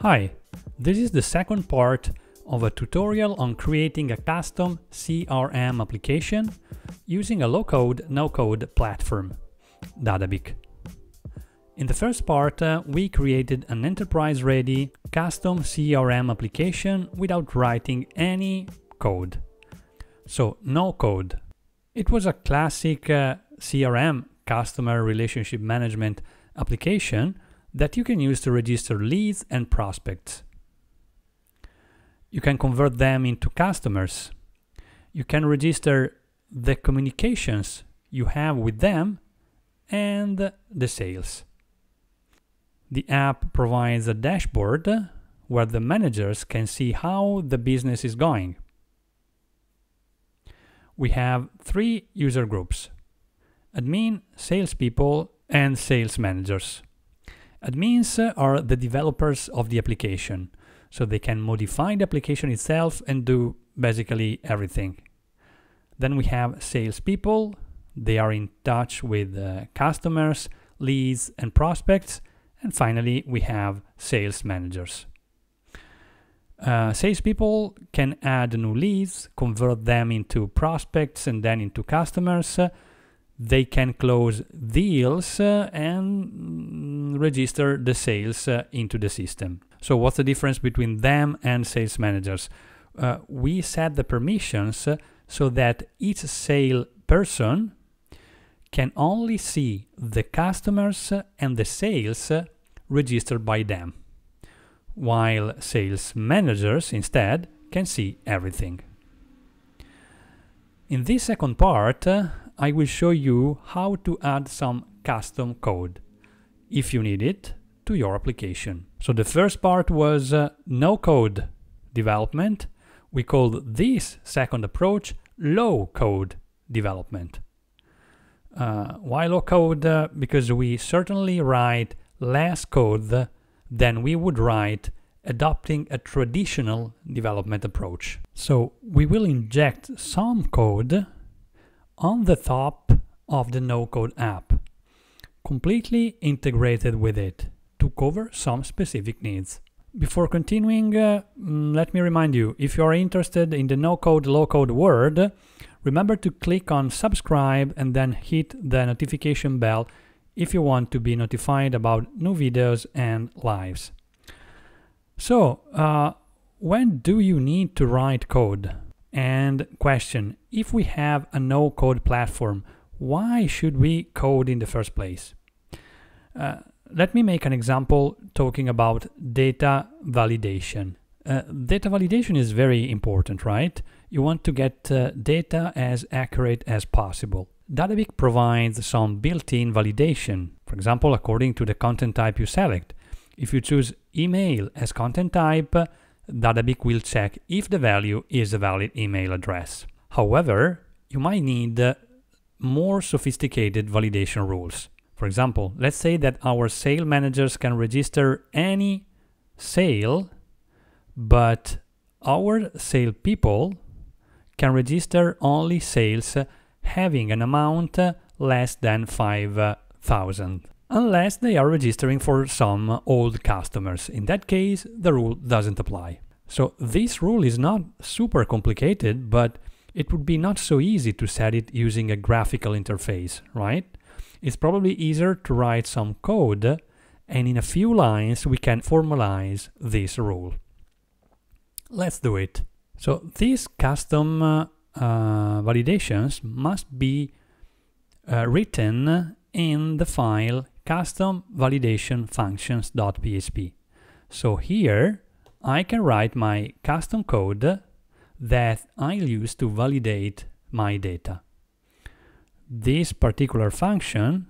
Hi, this is the second part of a tutorial on creating a custom CRM application using a low-code, no-code platform, DaDaBIK. In the first part, we created an enterprise-ready custom CRM application without writing any code. So, no code. It was a classic CRM, customer relationship management application that you can use to register leads and prospects. You can convert them into customers. You can register the communications you have with them and the sales. The app provides a dashboard where the managers can see how the business is going. We have three user groups: admin, salespeople, and sales managers. Admins are the developers of the application, so they can modify the application itself and do basically everything. Then we have salespeople. They are in touch with customers, leads, and prospects. And finally, we have sales managers. Salespeople can add new leads, convert them into prospects and then into customers. They can close deals and register the sales into the system. So what's the difference between them and sales managers? We set the permissions so that each sales person can only see the customers and the sales registered by them, while sales managers instead can see everything. In this second part, I will show you how to add some custom code, if you need it, to your application. So the first part was no-code development. We called this second approach low-code development. Why low-code? Because we certainly write less code than we would write adopting a traditional development approach. So we will inject some code on the top of the no-code app, completely integrated with it to cover some specific needs. Before continuing, let me remind you, if you are interested in the no-code, low-code world, remember to click on subscribe and then hit the notification bell if you want to be notified about new videos and lives. So, when do you need to write code? And question, if we have a no-code platform, why should we code in the first place? Let me make an example talking about data validation. Data validation is very important, right? You want to get data as accurate as possible. DaDaBIK provides some built-in validation, for example, according to the content type you select. If you choose email as content type, DaDaBIK will check if the value is a valid email address. However, you might need more sophisticated validation rules. For example, let's say that our sale managers can register any sale, but our sale people can register only sales having an amount less than 5,000, unless they are registering for some old customers. In that case, the rule doesn't apply. So this rule is not super complicated, but it would be not so easy to set it using a graphical interface, right? It's probably easier to write some code, and in a few lines we can formalize this rule. Let's do it. So these custom validations must be written in the file custom validation functions.php. So here I can write my custom code that I'll use to validate my data. This particular function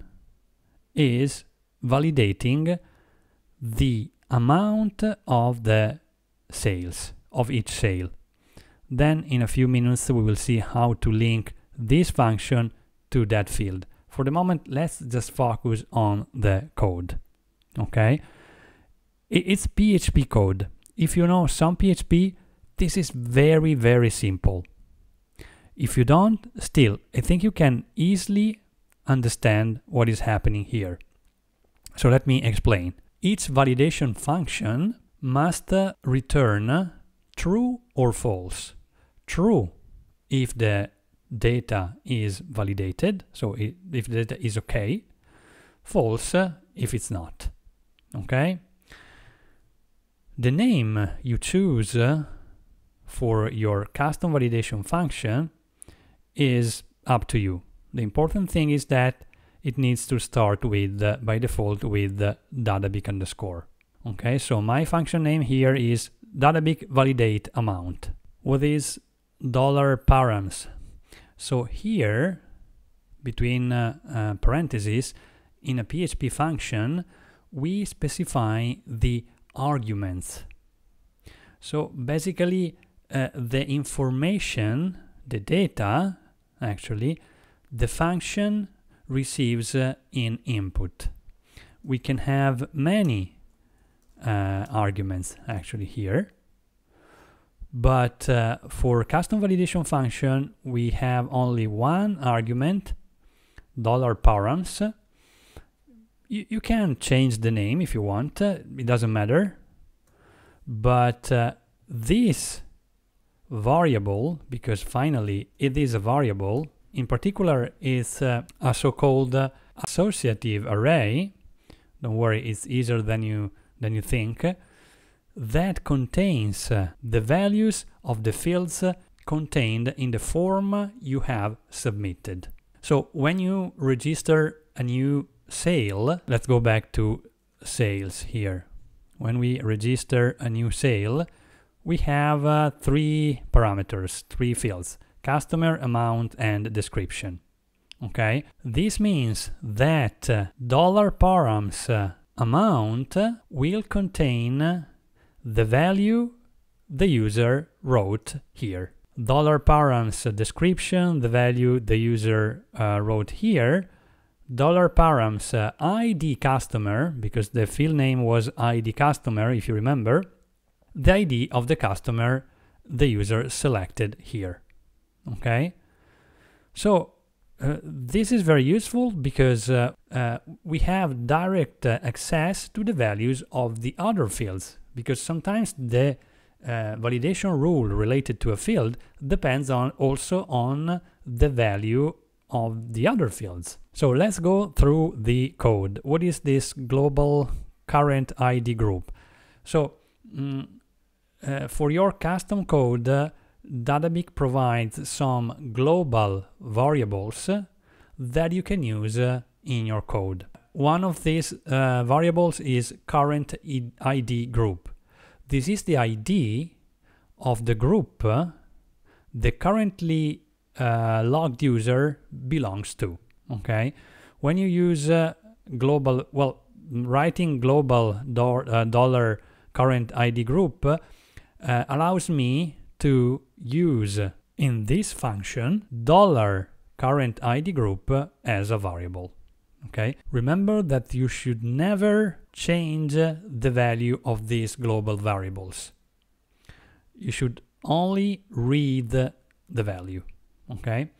is validating the amount of the sales, of each sale. Then in a few minutes we will see how to link this function to that field. For the moment, let's just focus on the code, okay? It's PHP code. If you know some PHP, this is very, very simple. If you don't, still, I think you can easily understand what is happening here. So let me explain. Each validation function must return true or false. True if the data is validated, so if the data is okay. False if it's not. Okay? The name you choose for your custom validation function is up to you. The important thing is that it needs to start with, by default, with DaDaBIK underscore. Okay, so my function name here is DaDaBIK validate amount. What is $params? So here, between parentheses, in a PHP function, we specify the arguments. So basically, the information, the data, actually, the function receives in input. We can have many arguments actually here, but for custom validation function we have only one argument, $params. You can change the name if you want, it doesn't matter, but this variable, because finally it is a variable, in particular is a so-called associative array. Don't worry, it's easier than you think. That contains the values of the fields contained in the form you have submitted. So when you register a new sale, let's go back to sales here. When we register a new sale, we have three parameters, three fields: customer, amount, and description. Okay, this means that $params amount will contain the value the user wrote here. $params description, the value the user wrote here. $params ID customer, because the field name was ID customer, if you remember, the ID of the customer the user selected here. Okay, so this is very useful because we have direct access to the values of the other fields, because sometimes the validation rule related to a field depends also on the value of the other fields. So let's go through the code. What is this global current ID group? So for your custom code, DaDaBIK provides some global variables that you can use in your code. One of these variables is current ID group. This is the ID of the group the currently logged user belongs to. Okay, when you use global, well, writing global dollar current ID group allows me to use in this function $current ID group as a variable. Okay, remember that you should never change the value of these global variables. You should only read the value. Okay,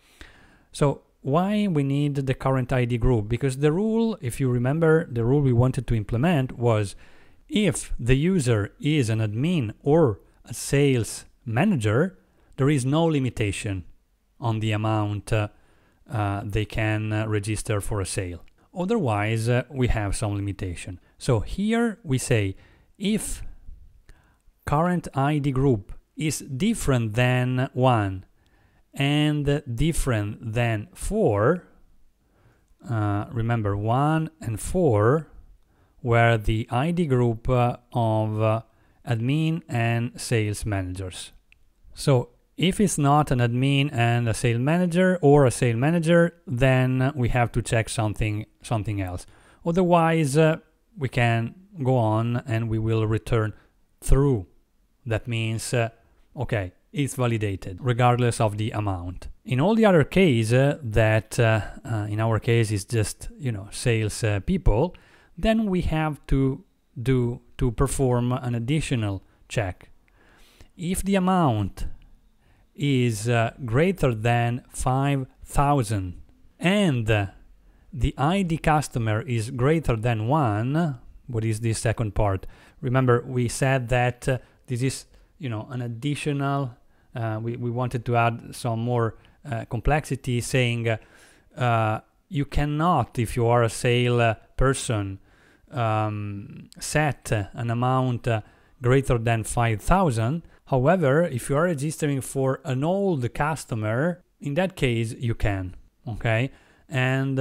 so why we need the current ID group? Because the rule, if you remember, the rule we wanted to implement was if the user is an admin or a sales manager, there is no limitation on the amount they can register for a sale. Otherwise, we have some limitation. So here we say if current ID group is different than 1 and different than 4, remember 1 and 4 were the ID group of admin and sales managers. So if it's not an admin and a sales manager or a sales manager, then we have to check something else. Otherwise, we can go on and we will return true. That means, okay, it's validated regardless of the amount. In all the other case that in our case is just, sales people, then we have to perform an additional check. If the amount is greater than 5,000 and the ID customer is greater than 1, What is this second part? Remember, we said that this is, an additional. We wanted to add some more complexity, saying you cannot, if you are a sale person, set an amount greater than 5,000. However, if you are registering for an old customer, in that case you can. Okay, and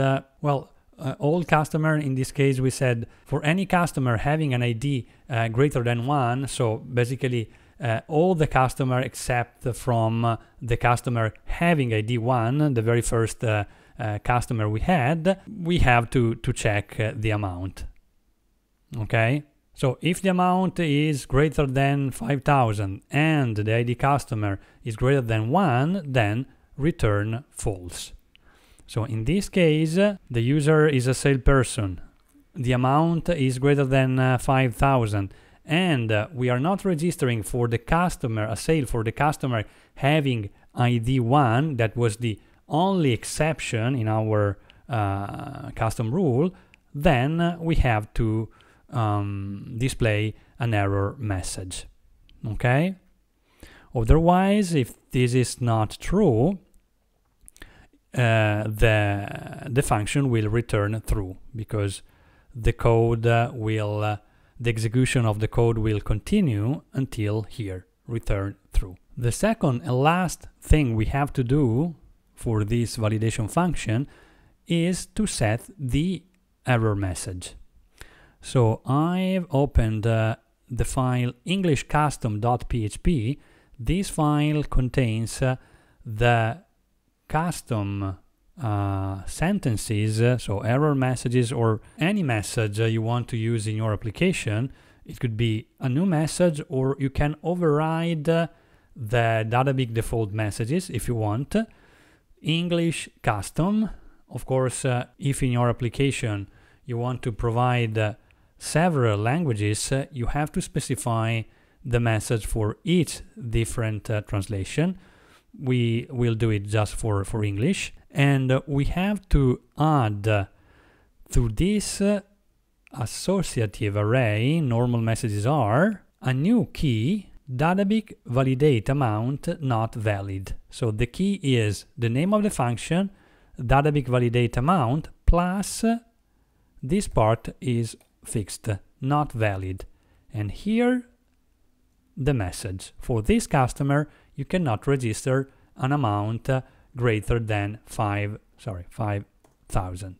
old customer, in this case we said for any customer having an ID greater than 1, so basically all the customer except from the customer having ID 1, the very first customer we had, we have to check the amount. Okay, so if the amount is greater than 5,000 and the ID customer is greater than 1, then return false. So in this case, the user is a salesperson, the amount is greater than 5,000, and we are not registering for the customer, a sale for the customer having ID 1, that was the only exception in our custom rule, then we have to display an error message. Okay? Otherwise, if this is not true, the function will return true, because the code the execution of the code will continue until here, return true. The second and last thing we have to do for this validation function is to set the error message. So I've opened the file englishcustom.php. This file contains the custom sentences, so error messages or any message you want to use in your application. It could be a new message, or you can override the DaDaBIK default messages if you want. English custom, of course, if in your application you want to provide several languages, you have to specify the message for each different translation. We will do it just for English, and we have to add to this associative array normal messages are a new key, DaDaBIK validate amount not valid. So the key is the name of the function, DaDaBIK validate amount, plus this part is fixed, not valid. And here the message. For this customer, you cannot register an amount greater than 5,000.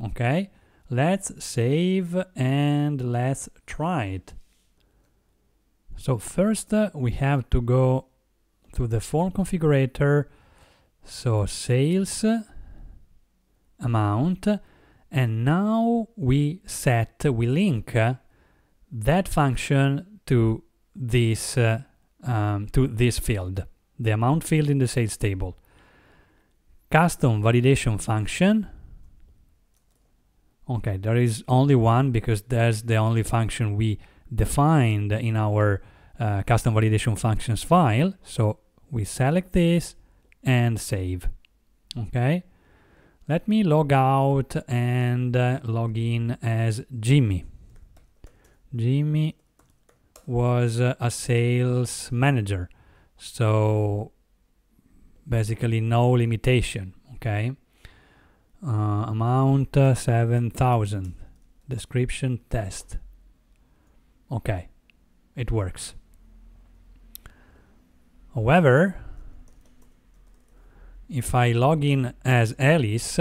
Okay, let's save and let's try it. So first we have to go to the form configurator, so sales amount, and now we link that function to this field, the amount field in the sales table. Custom validation function. Okay, there is only one because that's the only function we defined in our custom validation functions file. So we select this and save. Okay, let me log out and log in as Jimmy. Jimmy was a sales manager, so basically no limitation. Okay, amount 7,000, description test. Okay, it works. However, if I log in as Alice,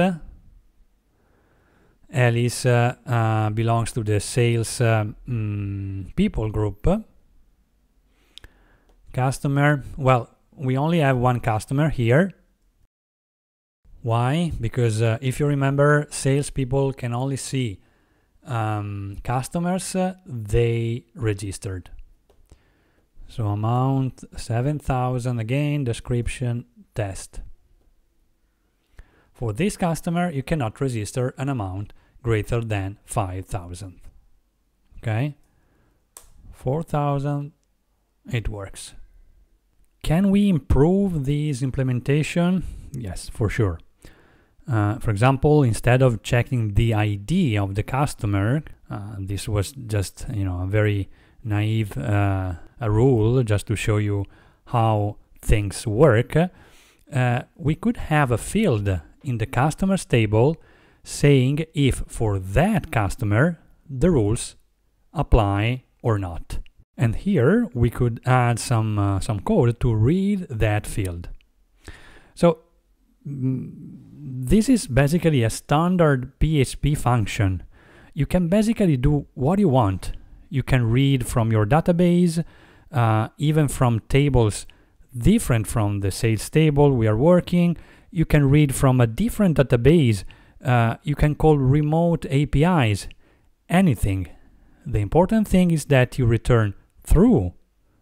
Alice belongs to the sales people group. Customer, well, we only have one customer here. Why? Because if you remember, salespeople can only see customers they registered. So amount 7,000, again, description, test. For this customer, you cannot register an amount greater than 5,000. Okay? 4,000, it works. Can we improve this implementation? Yes, for sure. For example, instead of checking the ID of the customer, this was just a very naive a rule just to show you how things work. We could have a field in the customers table saying if for that customer the rules apply or not. And here we could add some code to read that field. So this is basically a standard PHP function. You can basically do what you want. You can read from your database, even from tables different from the sales table we are working. You can read from a different database. You can call remote APIs, anything. The important thing is that you return true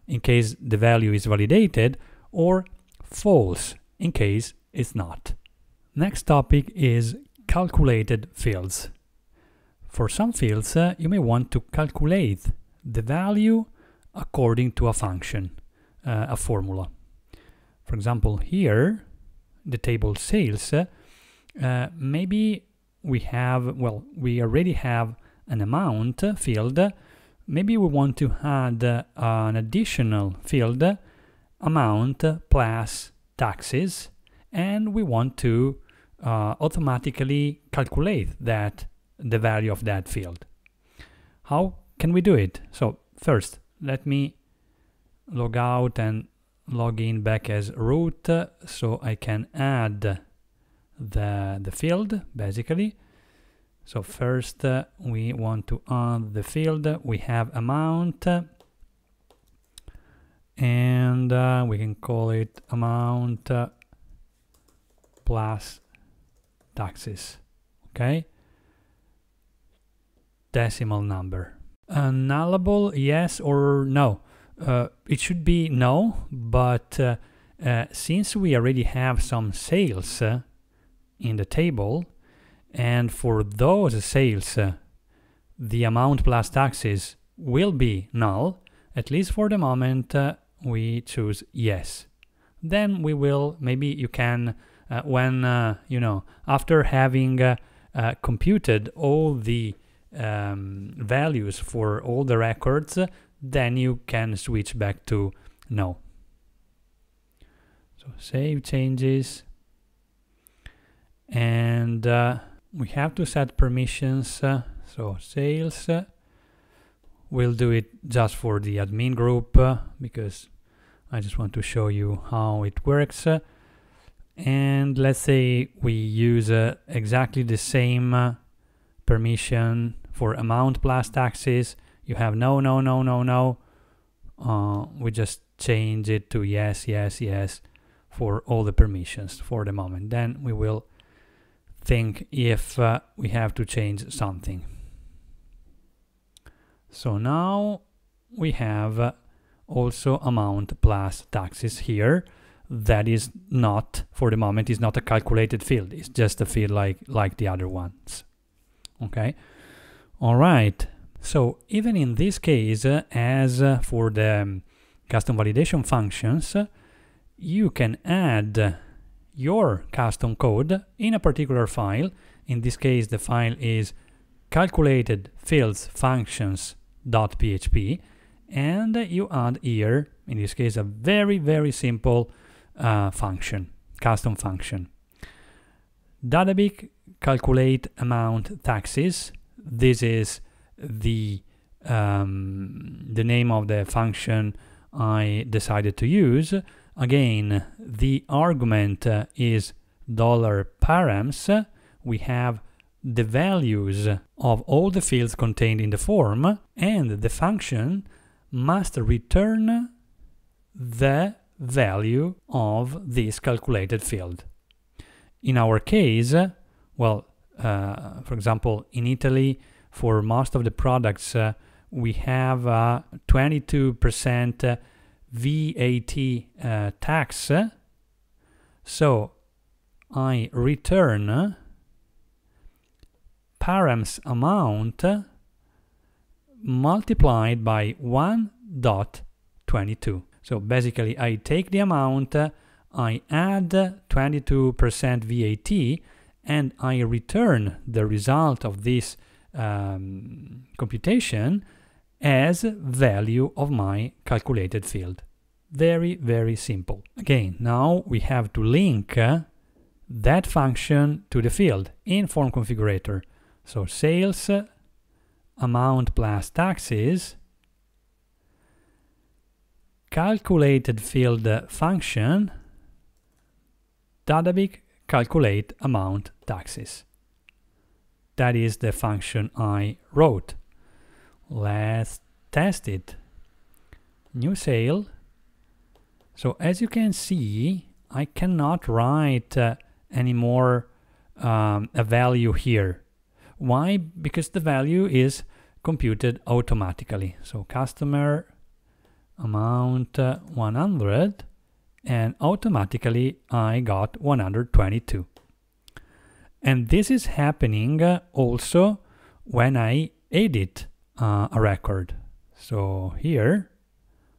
in case the value is validated, or false in case it's not. Next topic is calculated fields. For some fields, you may want to calculate the value according to a function, a formula. For example, here, the table sales, maybe we already have an amount field. Maybe we want to add an additional field, amount plus taxes, and we want to automatically calculate the value of that field. How can we do it? So first, let me log out and log in back as root so I can add the field basically. So first we want to add the field. We have amount and we can call it amount plus taxes. Okay, decimal number. Nullable, yes or no? It should be no, but since we already have some sales in the table, and for those sales the amount plus taxes will be null, at least for the moment we choose yes. Then we will, maybe you can, when after having computed all the values for all the records, then you can switch back to no. So save changes, and we have to set permissions. So sales, we'll do it just for the admin group because I just want to show you how it works. And let's say we use exactly the same permission for amount plus taxes. You have no, no, no, no, no. We just change it to yes, yes, yes for all the permissions for the moment. Then we will think if we have to change something. So now we have also amount plus taxes here. That is not, for the moment, is not a calculated field. It's just a field like the other ones. Okay. All right. So even in this case, as for the custom validation functions, you can add your custom code in a particular file. In this case, the file is calculated fields functions.php, and you add here, in this case, a very, very simple function, custom function. DaDaBIK calculate amount taxes. This is the name of the function I decided to use. Again, the argument is $params. We have the values of all the fields contained in the form, and the function must return the value of this calculated field. In our case, for example, in Italy, for most of the products, we have 22% VAT tax. So I return params amount multiplied by 1.22. So basically I take the amount, I add 22% VAT, and I return the result of this computation as value of my calculated field. Very, very simple. Again, now we have to link that function to the field in form configurator. So sales amount plus taxes, calculated field function, DaDaBIK calculate amount taxes. That is the function I wrote. Let's test it. New sale. So as you can see, I cannot write anymore a value here. Why? Because the value is computed automatically. So customer amount 100, and automatically I got 122. And this is happening also when I edit a record. So here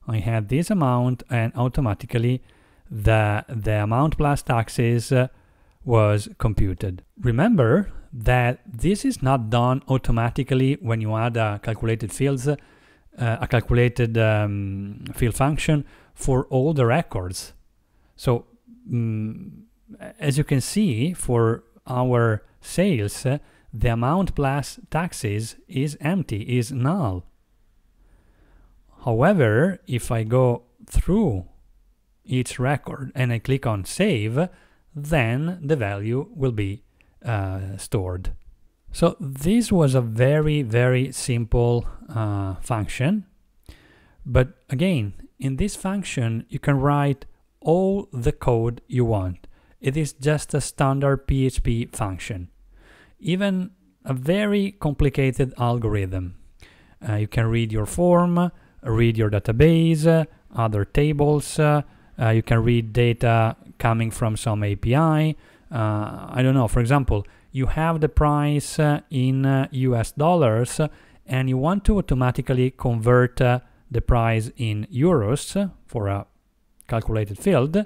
I had this amount, and automatically the amount plus taxes was computed. Remember that this is not done automatically when you add a calculated fields, a calculated field function for all the records. So as you can see, for our sales, the amount plus taxes is empty, is null. However, if I go through each record and I click on save, then the value will be stored. So this was a very, very simple function. But again, in this function, you can write all the code you want. It is just a standard PHP function. Even a very complicated algorithm. You can read your form, read your database, other tables. You can read data coming from some API. I don't know, for example, you have the price in US dollars and you want to automatically convert the price in euros for a calculated field.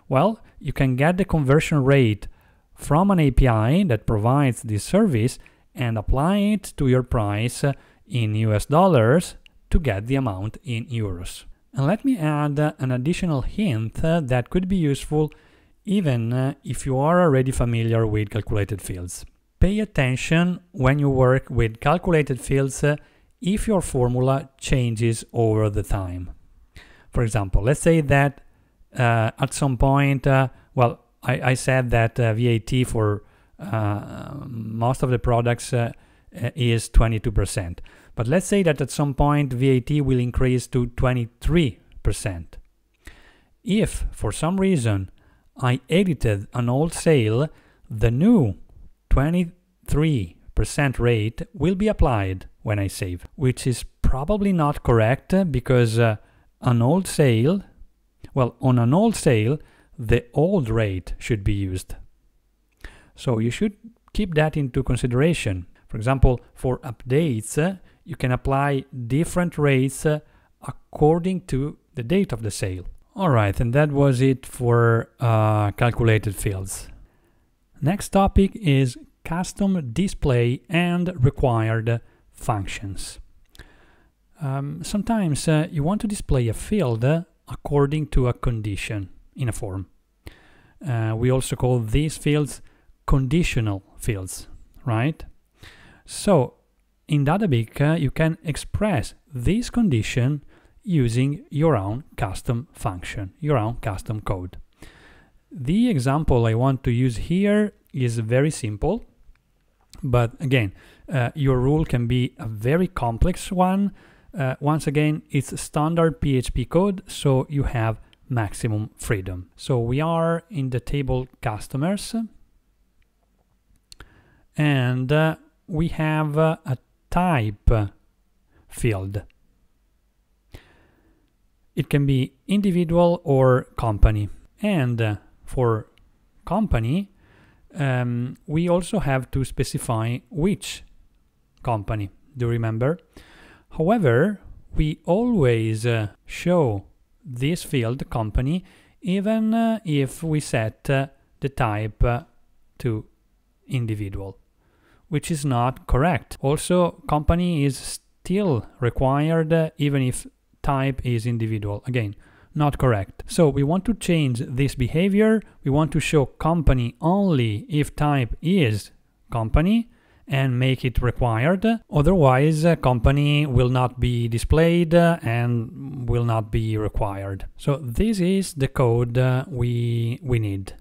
Well, you can get the conversion rate from an API that provides this service and apply it to your price in US dollars to get the amount in euros. And let me add an additional hint that could be useful even if you are already familiar with calculated fields. Pay attention when you work with calculated fields if your formula changes over the time. For example, let's say that at some point, I said that VAT for most of the products is 22%. But let's say that at some point VAT will increase to 23%. If for some reason I edited an old sale, the new 23% rate will be applied when I save, which is probably not correct because on an old sale, the old rate should be used. So you should keep that into consideration. For example, for updates, you can apply different rates according to the date of the sale. Alright, and that was it for calculated fields. Next topic is custom display and required functions. Sometimes you want to display a field according to a condition in a form. We also call these fields conditional fields, right? So in DaDaBIK, you can express this condition using your own custom function, your own custom code. The example I want to use here is very simple, but again, your rule can be a very complex one. Once again, it's standard PHP code, so you have maximum freedom. So we are in the table customers, and we have a type field. It can be individual or company. And for company, we also have to specify which company. Do you remember? However, we always show this field company even if we set the type to individual, which is not correct. Also, company is still required even if type is individual. Again, not correct. So we want to change this behavior. We want to show company only if type is company and make it required. Otherwise, company will not be displayed and will not be required. So this is the code we need.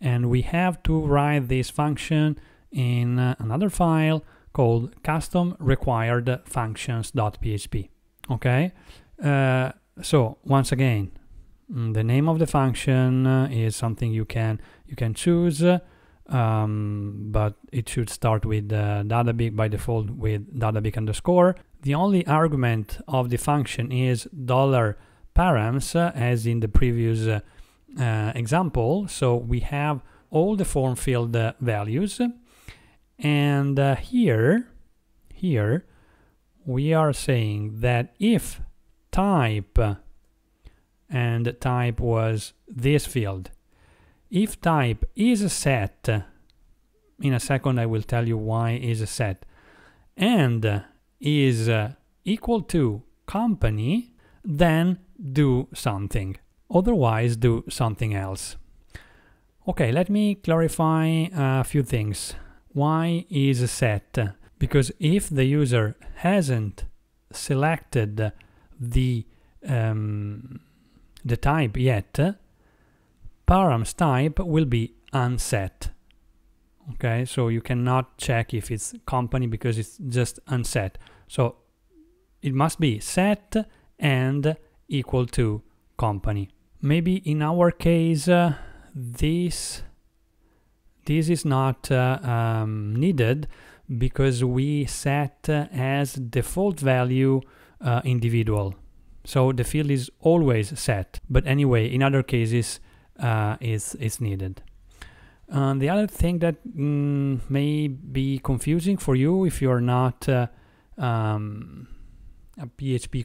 And we have to write this function in another file called custom required functions.php. Okay? So once again, the name of the function is something you can choose, but it should start with DaDaBIK by default with DaDaBIK underscore. The only argument of the function is $params, as in the previous example. So we have all the form field values, and here we are saying that if type, and type was this field, if type is a set, in a second I will tell you why is a set, and is equal to company, then do something. Otherwise, do something else. Okay, let me clarify a few things. Why is a set? Because if the user hasn't selected the type yet, params type will be unset. Okay, so you cannot check if it's company because it's just unset. So it must be set and equal to company. Maybe in our case this is not needed because we set as default value individual. So the field is always set. But anyway, in other cases it's needed. The other thing that may be confusing for you if you're not a PHP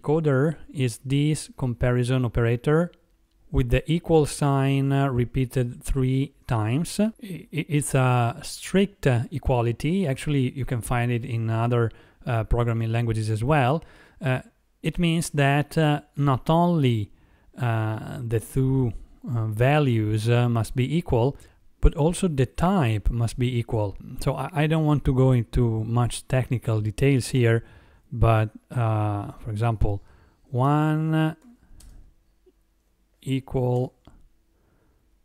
coder is this comparison operator with the equal sign repeated 3 times. It's a strict equality. Actually, you can find it in other programming languages as well. It means that not only the two values must be equal, but also the type must be equal. So I don't want to go into much technical details here, but for example, 1 equal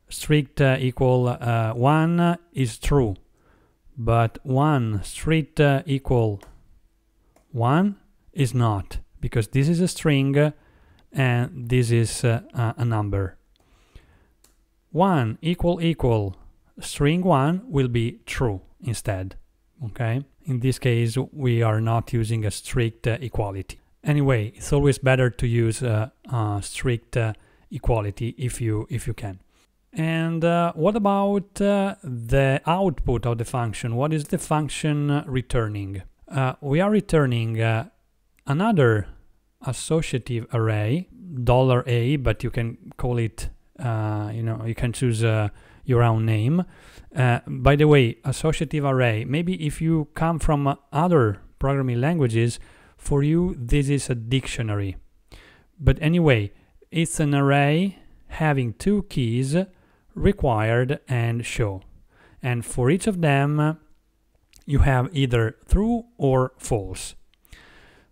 strict equal 1 is true, but 1 strict equal 1 is not, because this is a string and this is a number. 1 equal string 1 will be true instead. Okay, in this case we are not using a strict equality. Anyway, it's always better to use strict equality if you can. And what about the output of the function? What is the function returning? We are returning another associative array, $A, but you can call it you can choose your own name. By the way, associative array, maybe if you come from other programming languages, for you this is a dictionary. But anyway, it's an array having 2 keys, required and show. And for each of them, you have either true or false.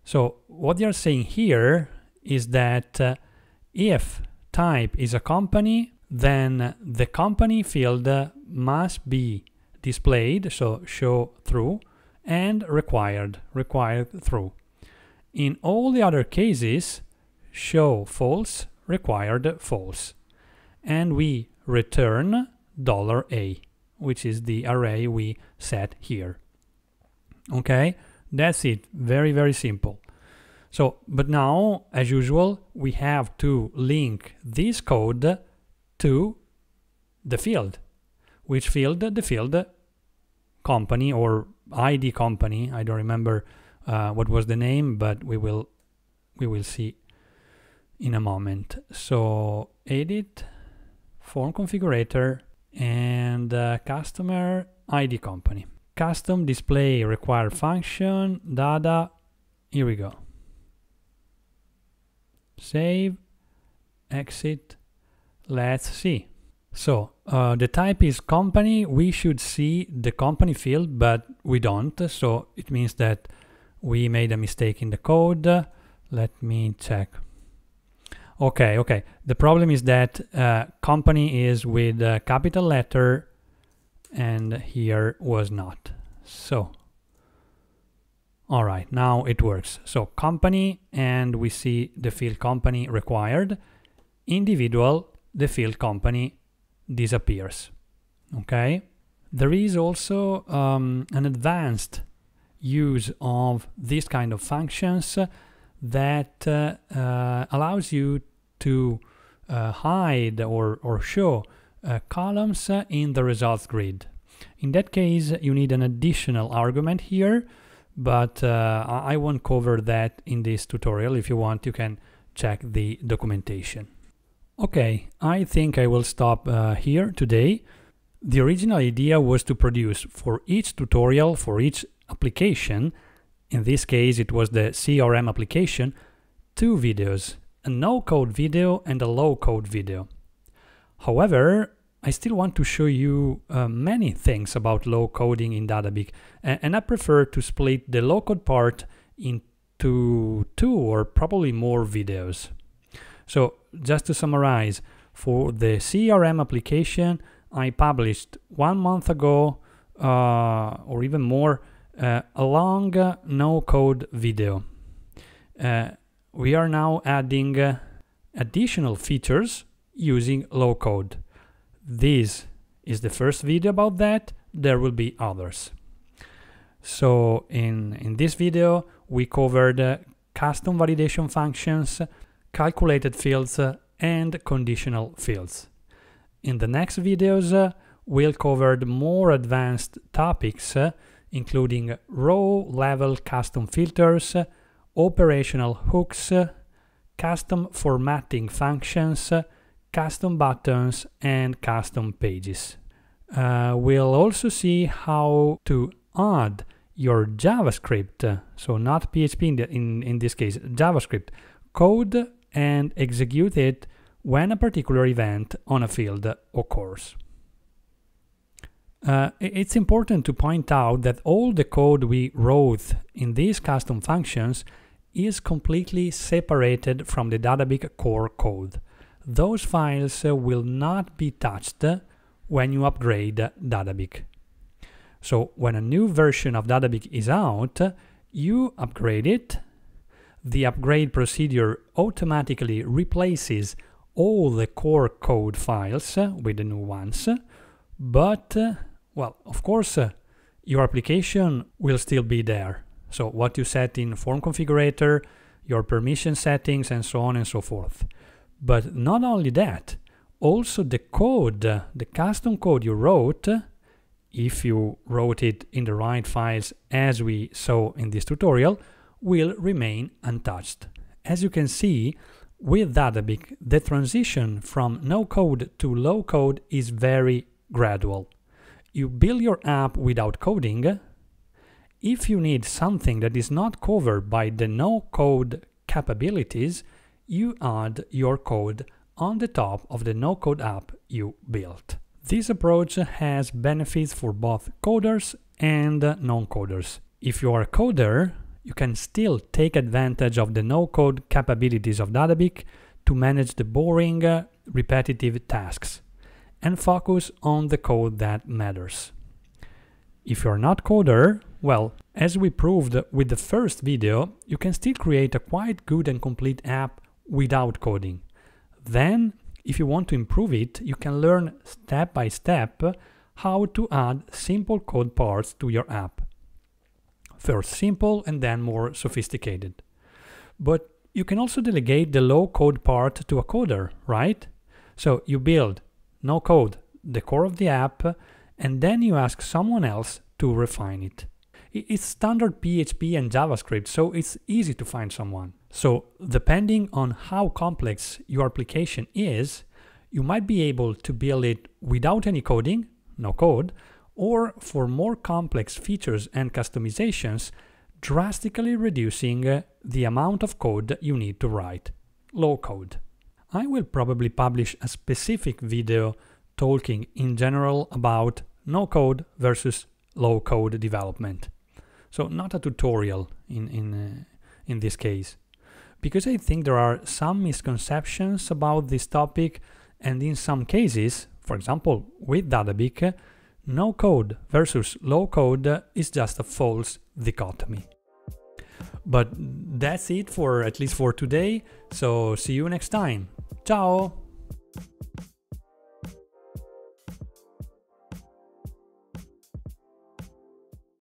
So what you're saying here is that if type is a company, then the company field must be displayed, so show true, and required true. In all the other cases, show false, required false. And we return $A, which is the array we set here. Okay, that's it. Very, very simple. So, but now, as usual, we have to link this code to the field. Which field? The field company or ID company. I don't remember what was the name, but we will see in a moment. So edit form configurator and customer ID company. Custom display required function, data, here we go. Save, exit, let's see. So the type is company. We should see the company field, but we don't. So it means that we made a mistake in the code. Let me check. Okay. The problem is that company is with a capital letter and here was not. So, all right, now it works. So company, and we see the field company required. Individual, the field company disappears. Okay. There is also an advanced use of this kind of functions that allows you to hide or show columns in the results grid. In that case, you need an additional argument here, but I won't cover that in this tutorial. If you want, you can check the documentation. Okay, I think I will stop here today. The original idea was to produce for each tutorial, for each application, in this case it was the CRM application, 2 videos, a no-code video and a low-code video. However, I still want to show you many things about low coding in DaDaBIK, and I prefer to split the low-code part into 2 or probably more videos. So just to summarize, for the CRM application, I published 1 month ago, or even more, a long no-code video. We are now adding additional features using low code. This is the first video about that. There will be others. So in this video, we covered custom validation functions, calculated fields, and conditional fields. In the next videos, we'll cover more advanced topics, including row-level custom filters, operational hooks, custom formatting functions, custom buttons, and custom pages. We'll also see how to add your JavaScript, so not PHP in this case, JavaScript code, and execute it when a particular event on a field occurs. It's important to point out that all the code we wrote in these custom functions is completely separated from the DaDaBIK core code. Those files will not be touched when you upgrade DaDaBIK. So when a new version of DaDaBIK is out, you upgrade it. The upgrade procedure automatically replaces all the core code files with the new ones, but well, of course, your application will still be there. So what you set in form configurator, your permission settings, and so on and so forth. But not only that, also the code, the custom code you wrote, if you wrote it in the right files as we saw in this tutorial, will remain untouched. As you can see, with DaDaBIK, the transition from no code to low code is very gradual. You build your app without coding. If you need something that is not covered by the no-code capabilities, you add your code on the top of the no-code app you built. This approach has benefits for both coders and non-coders. If you are a coder, you can still take advantage of the no-code capabilities of DaDaBIK to manage the boring, repetitive tasks and focus on the code that matters. If you're not coder, well, as we proved with the first video, you can still create a quite good and complete app without coding. Then, if you want to improve it, you can learn step by step how to add simple code parts to your app. First simple and then more sophisticated. But you can also delegate the low code part to a coder, right? So you build no code, the core of the app, and then you ask someone else to refine it. It's standard PHP and JavaScript, so it's easy to find someone. So depending on how complex your application is, you might be able to build it without any coding, no code, or for more complex features and customizations, drastically reducing the amount of code you need to write. Low code. I will probably publish a specific video talking in general about no code versus low code development. So not a tutorial in this case, because I think there are some misconceptions about this topic, and in some cases, for example with DaDaBIK, no code versus low code is just a false dichotomy. But that's it for at least for today, so see you next time. Ciao!